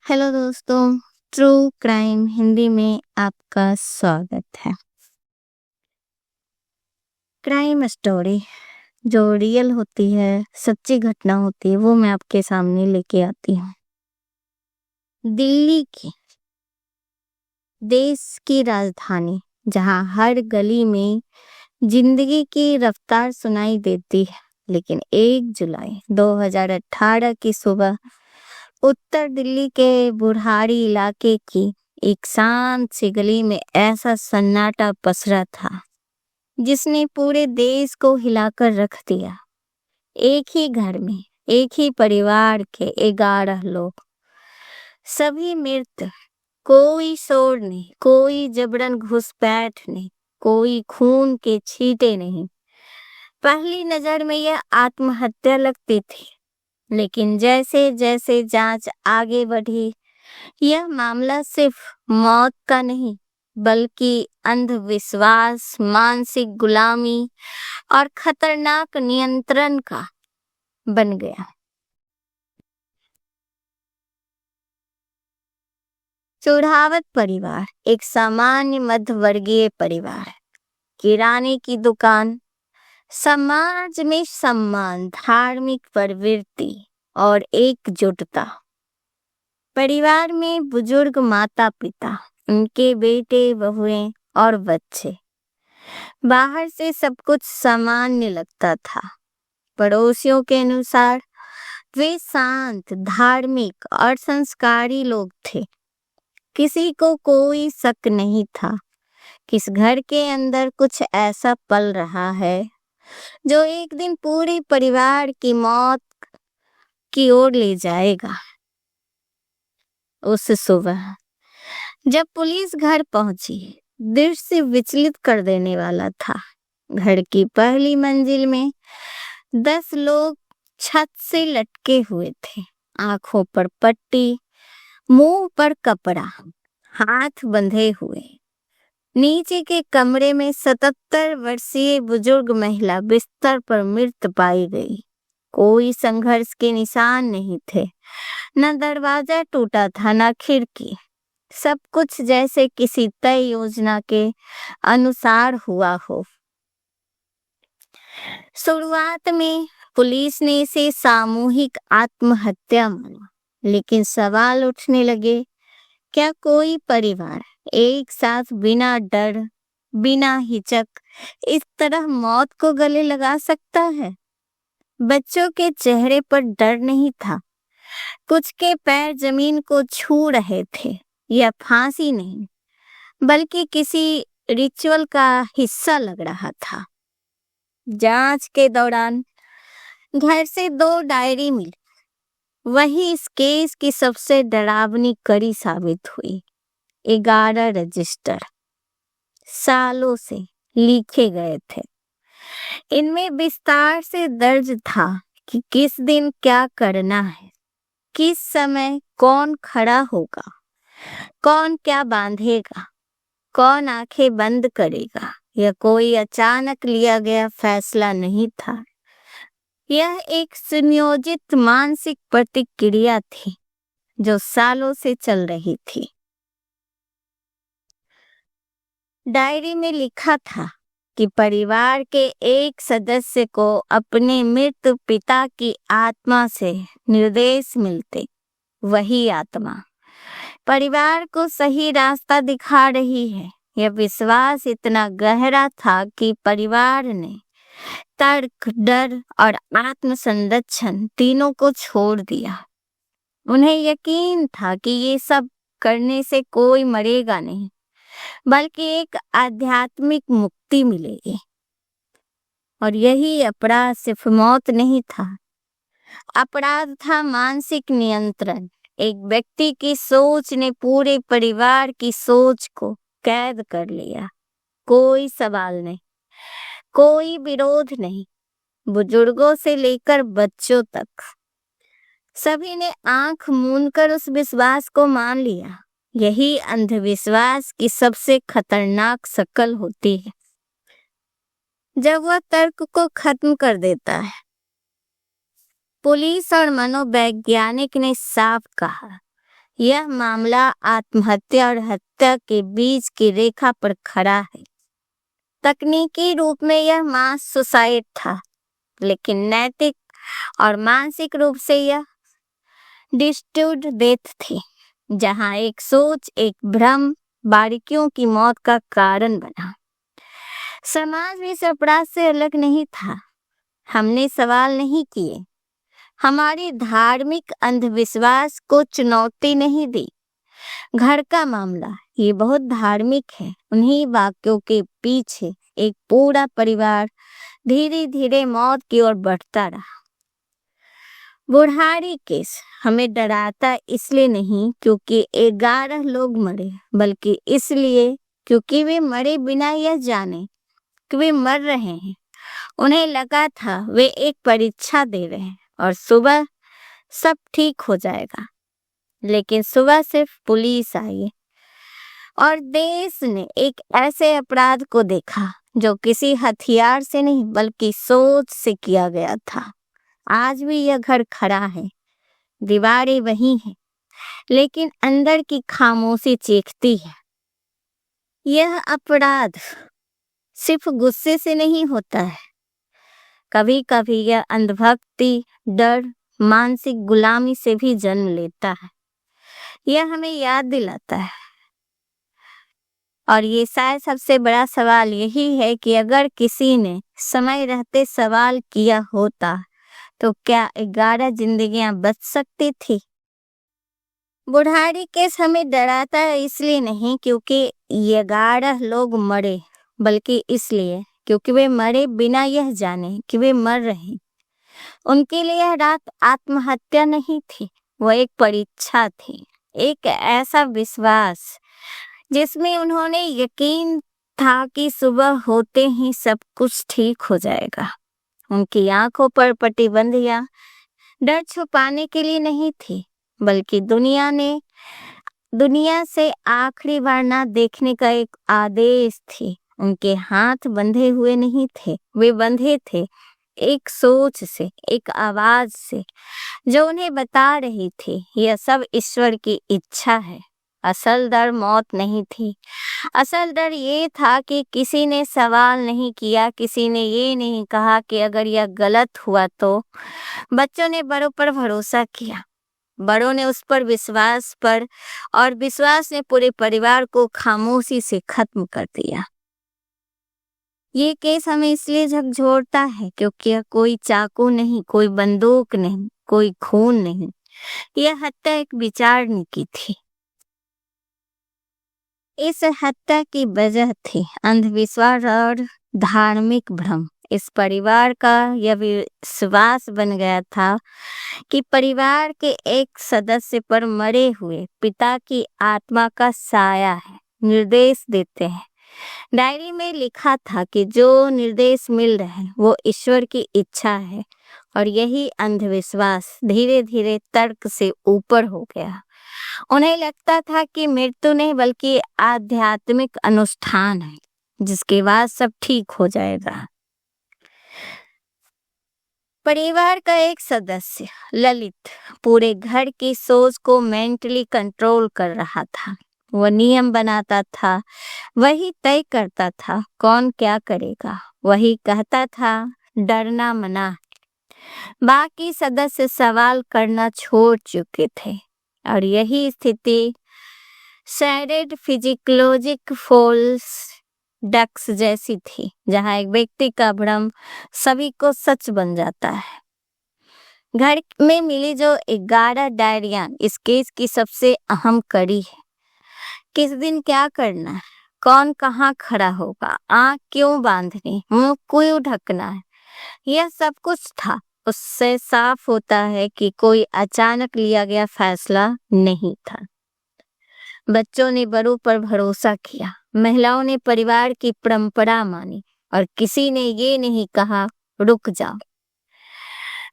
Hello दोस्तों, true crime Hindi में आपका स्वागत है। क्राइम स्टोरी जो रियल होती है, सच्ची घटना होती है, वो मैं आपके सामने लेके आती हूँ। दिल्ली की, देश की राजधानी, जहाँ हर गली में जिंदगी की रफ्तार सुनाई देती है। लेकिन 1 जुलाई 2018 की सुबह उत्तर दिल्ली के बुढ़ारी इलाके की एक शांत सी गली में ऐसा सन्नाटा पसरा था जिसने पूरे देश को हिलाकर रख दिया। एक ही घर में, एक ही परिवार के 11 लोग, सभी मृत। कोई शोर नहीं, कोई जबरन घुसपैठ नहीं, कोई खून के छींटे नहीं। पहली नजर में यह आत्महत्या लगती थी, लेकिन जैसे जैसे जांच आगे बढ़ी, यह मामला सिर्फ मौत का नहीं, बल्कि अंधविश्वास, मानसिक गुलामी और खतरनाक नियंत्रण का बन गया। चौढ़ावत परिवार एक सामान्य मध्यवर्गीय परिवार है। किराने की दुकान, समाज में सम्मान, धार्मिक प्रवृत्ति और एकजुटता। परिवार में बुजुर्ग माता पिता, उनके बेटे बहुएं और बच्चे। बाहर से सब कुछ सामान्य लगता था। पड़ोसियों के अनुसार वे शांत, धार्मिक और संस्कारी लोग थे। किसी को कोई शक नहीं था कि इस घर के अंदर कुछ ऐसा पल रहा है जो एक दिन पूरे परिवार की मौत की ओर ले जाएगा। उस सुबह जब पुलिस घर पहुंची, दृश्य विचलित कर देने वाला था। घर की पहली मंजिल में 10 लोग छत से लटके हुए थे, आंखों पर पट्टी, मुंह पर कपड़ा, हाथ बंधे हुए। नीचे के कमरे में 77 वर्षीय बुजुर्ग महिला बिस्तर पर मृत पाई गई। कोई संघर्ष के निशान नहीं थे, न दरवाजा टूटा था, न खिड़की। सब कुछ जैसे किसी तय योजना के अनुसार हुआ हो। शुरुआत में पुलिस ने इसे सामूहिक आत्महत्या माना, लेकिन सवाल उठने लगे, क्या कोई परिवार एक साथ बिना डर, बिना हिचक इस तरह मौत को गले लगा सकता है? बच्चों के चेहरे पर डर नहीं था, कुछ के पैर जमीन को छू रहे थे। यह फांसी नहीं, बल्कि किसी रिचुअल का हिस्सा लग रहा था। जांच के दौरान घर से 2 डायरी मिली। वही इस केस की सबसे डरावनी कड़ी साबित हुई। 11 रजिस्टर सालों से लिखे गए थे। इनमें विस्तार से दर्ज था कि किस दिन क्या करना है, किस समय कौन खड़ा होगा, कौन क्या बांधेगा, कौन आंखें बंद करेगा। यह कोई अचानक लिया गया फैसला नहीं था। यह एक सुनियोजित मानसिक प्रतिक्रिया थी जो सालों से चल रही थी। डायरी में लिखा था कि परिवार के एक सदस्य को अपने मृत पिता की आत्मा से निर्देश मिलते। वही आत्मा परिवार को सही रास्ता दिखा रही है। यह विश्वास इतना गहरा था कि परिवार ने तर्क, डर और आत्मसंरक्षण तीनों को छोड़ दिया। उन्हें यकीन था कि ये सब करने से कोई मरेगा नहीं, बल्कि एक आध्यात्मिक मुक्ति मिलेगी। और यही अपराध सिर्फ मौत नहीं था, अपराध था मानसिक नियंत्रण। एक व्यक्ति की सोच ने पूरे परिवार की सोच को कैद कर लिया। कोई सवाल नहीं, कोई विरोध नहीं, बुजुर्गों से लेकर बच्चों तक सभी ने आंख मूंदकर उस विश्वास को मान लिया। यही अंधविश्वास की सबसे खतरनाक शक्ल होती है, जब वह तर्क को खत्म कर देता है। पुलिस और मनोवैज्ञानिक ने साफ कहा, यह मामला आत्महत्या और हत्या के बीच की रेखा पर खड़ा है। तकनीकी रूप में यह मास सुसाइड था, लेकिन नैतिक और मानसिक रूप से यह डिस्ट्यूड डेथ थी, जहां एक सोच, एक भ्रम बारीकियों की मौत का कारण बना। समाज भी इस अपराध से अलग नहीं था। हमने सवाल नहीं किए, हमारे धार्मिक अंधविश्वास को चुनौती नहीं दी। घर का मामला ये बहुत धार्मिक है। उन्हीं वाक्यों के पीछे एक पूरा परिवार धीरे धीरे मौत की ओर बढ़ता रहा। बुढ़ारी केस हमें डराता इसलिए नहीं क्योंकि 11 लोग मरे, बल्कि इसलिए क्योंकि वे मरे बिना यह जाने कि वे मर रहे हैं। उन्हें लगा था वे एक परीक्षा दे रहे हैं और सुबह सब ठीक हो जाएगा। लेकिन सुबह सिर्फ पुलिस आई और देश ने एक ऐसे अपराध को देखा जो किसी हथियार से नहीं बल्कि सोच से किया गया था। आज भी यह घर खड़ा है, दीवारें वही हैं, लेकिन अंदर की खामोशी चीखती है। यह अपराध सिर्फ गुस्से से नहीं होता है, कभी कभी यह अंधभक्ति, डर, मानसिक गुलामी से भी जन्म लेता है। यह हमें याद दिलाता है, और ये शायद सबसे बड़ा सवाल यही है कि अगर किसी ने समय रहते सवाल किया होता तो क्या 11 जिंदगियां बच सकती थी? बुढ़ारी केस हमें डराता है इसलिए नहीं क्योंकि 11 लोग मरे, बल्कि इसलिए क्योंकि वे मरे बिना यह जाने कि वे मर रहे। उनके लिए यह रात आत्महत्या नहीं थी, वह एक परीक्षा थी, एक ऐसा विश्वास जिसमें उन्होंने यकीन था कि सुबह होते ही सब कुछ ठीक हो जाएगा। उनकी आंखों पर प्रतिबंधियां डर छुपाने के लिए नहीं थी, बल्कि दुनिया से आखिरी बार ना देखने का एक आदेश थी। उनके हाथ बंधे हुए नहीं थे, वे बंधे थे एक सोच से, एक आवाज से जो उन्हें बता रही थी यह सब ईश्वर की इच्छा है। असल डर मौत नहीं थी, असल डर ये था कि किसी ने सवाल नहीं किया, किसी ने ये नहीं कहा कि अगर यह गलत हुआ तो। बच्चों ने बड़ों पर भरोसा किया, बड़ों ने उस पर विश्वास पर, और विश्वास ने पूरे परिवार को खामोशी से खत्म कर दिया। ये केस हमें इसलिए झकझोरता है क्योंकि यह कोई चाकू नहीं, कोई बंदूक नहीं, कोई खून नहीं, यह हत्या एक विचारने की थी। इस हत्या की वजह थी अंधविश्वास और धार्मिक भ्रम। इस परिवार का यह विश्वास बन गया था कि परिवार के एक सदस्य पर मरे हुए पिता की आत्मा का साया है। निर्देश देते हैं, डायरी में लिखा था कि जो निर्देश मिल रहे हैं वो ईश्वर की इच्छा है, और यही अंधविश्वास धीरे धीरे तर्क से ऊपर हो गया। उन्हें लगता था कि मृत्यु नहीं बल्कि आध्यात्मिक अनुष्ठान है जिसके बाद सब ठीक हो जाएगा। परिवार का एक सदस्य ललित पूरे घर की सोच को मेंटली कंट्रोल कर रहा था। वह नियम बनाता था, वही तय करता था कौन क्या करेगा, वही कहता था डरना मना। बाकी सदस्य सवाल करना छोड़ चुके थे, और यही स्थिति सैडेड फिजिकोलॉजिक फोल्स डक्स जैसी थी, जहां एक व्यक्ति का भ्रम सभी को सच बन जाता है। घर में मिली जो 11 डायरियां इस केस की सबसे अहम कड़ी है। किस दिन क्या करना है, कौन कहाँ खड़ा होगा, आंख क्यों बांधनी, मुंह क्यों ढकना है, यह सब कुछ था। उससे साफ होता है कि कोई अचानक लिया गया फैसला नहीं था। बच्चों ने बड़ों पर भरोसा किया, महिलाओं ने परिवार की परंपरा मानी, और किसी ने ये नहीं कहा रुक जाओ,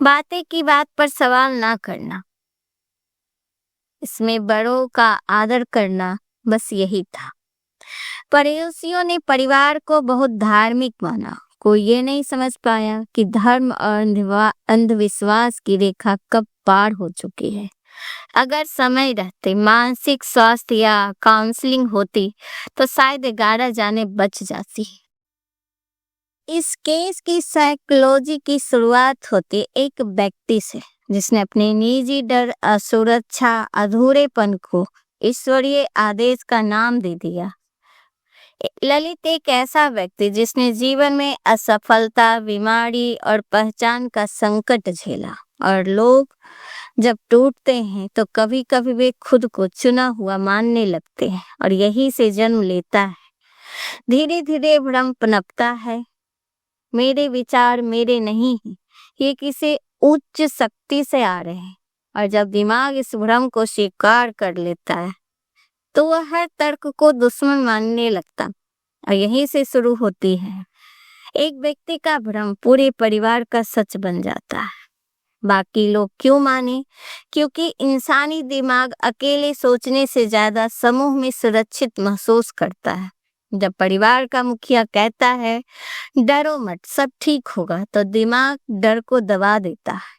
बातें की बात पर सवाल ना करना। इसमें बड़ों का आदर करना, बस यही था। पड़ोसियों ने परिवार को बहुत धार्मिक माना। कोई ये नहीं समझ पाया कि धर्म और अंधविश्वास की रेखा कब पार हो चुकी है। अगर समय रहते मानसिक स्वास्थ्य या काउंसलिंग होती तो शायद 11 जाने बच जाती। इस केस की साइकोलॉजी की शुरुआत होती एक व्यक्ति से जिसने अपने निजी डर, असुरक्षा, अधूरेपन को ईश्वरीय आदेश का नाम दे दिया। ललित एक ऐसा व्यक्ति जिसने जीवन में असफलता, बीमारी और पहचान का संकट झेला। और लोग जब टूटते हैं तो कभी कभी वे खुद को चुना हुआ मानने लगते हैं और यही से जन्म लेता है। धीरे धीरे भ्रम पनपता है, मेरे विचार मेरे नहीं हैं, ये किसी उच्च शक्ति से आ रहे हैं। और जब दिमाग इस भ्रम को स्वीकार कर लेता है तो वह हर तर्क को दुश्मन मानने लगता और यहीं से शुरू होती है एक व्यक्ति का भ्रम पूरे परिवार का सच बन जाता है। बाकी लोग क्यों माने? क्योंकि इंसानी दिमाग अकेले सोचने से ज्यादा समूह में सुरक्षित महसूस करता है। जब परिवार का मुखिया कहता है डरो मत, सब ठीक होगा, तो दिमाग डर को दबा देता है।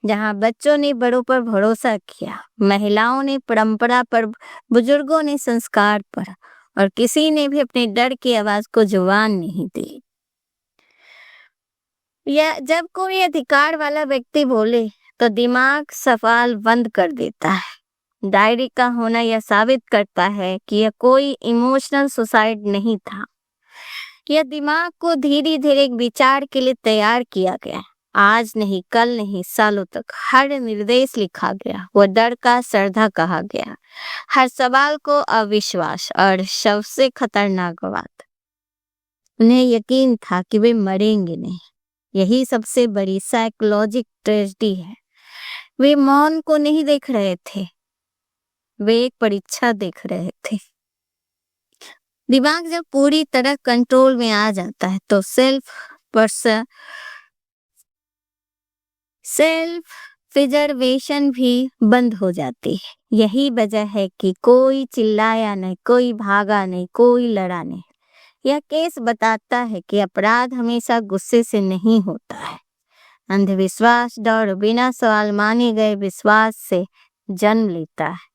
जहाँ बच्चों ने बड़ों पर भरोसा किया, महिलाओं ने परंपरा पर, बुजुर्गों ने संस्कार पर, और किसी ने भी अपने डर की आवाज को जुबान नहीं दी। या जब कोई अधिकार वाला व्यक्ति बोले तो दिमाग सवाल बंद कर देता है। डायरी का होना यह साबित करता है कि यह कोई इमोशनल सुसाइड नहीं था। यह दिमाग को धीरे धीरे एक विचार के लिए तैयार किया गया। आज नहीं, कल नहीं, सालों तक हर निर्देश लिखा गया, वह डर का श्रद्धा कहा गया, हर सवाल को अविश्वास और सबसे खतरनाक बात, उन्हें यकीन था कि वे मरेंगे नहीं। यही सबसे बड़ी साइकोलॉजिक ट्रेजेडी है। वे मौन को नहीं देख रहे थे, वे एक परीक्षा देख रहे थे। दिमाग जब पूरी तरह कंट्रोल में आ जाता है तो सेल्फ प्रिजर्वेशन भी बंद हो जाती है। यही वजह है कि कोई चिल्लाया नहीं, कोई भागा नहीं, कोई लड़ा नहीं। यह केस बताता है कि अपराध हमेशा गुस्से से नहीं होता है। अंधविश्वास, डर, बिना सवाल माने गए विश्वास से जन्म लेता है।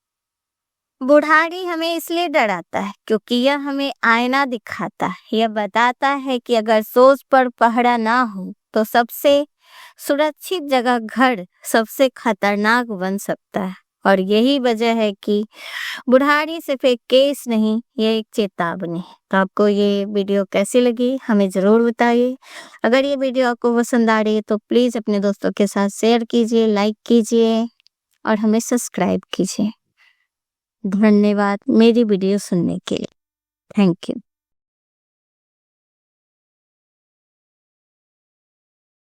बुढ़ारी हमें इसलिए डराता है क्योंकि यह हमें आईना दिखाता है। यह बताता है कि अगर सोच पर पहरा ना हो तो सबसे सुरक्षित जगह घर सबसे खतरनाक बन सकता है। और यही वजह है कि बुढ़ारी सिर्फ एक केस नहीं, ये एक चेतावनी है। तो आपको ये वीडियो कैसी लगी हमें जरूर बताइए। अगर ये वीडियो आपको पसंद आ रही है तो प्लीज अपने दोस्तों के साथ शेयर कीजिए, लाइक कीजिए और हमें सब्सक्राइब कीजिए। धन्यवाद मेरी वीडियो सुनने के लिए। Thank you.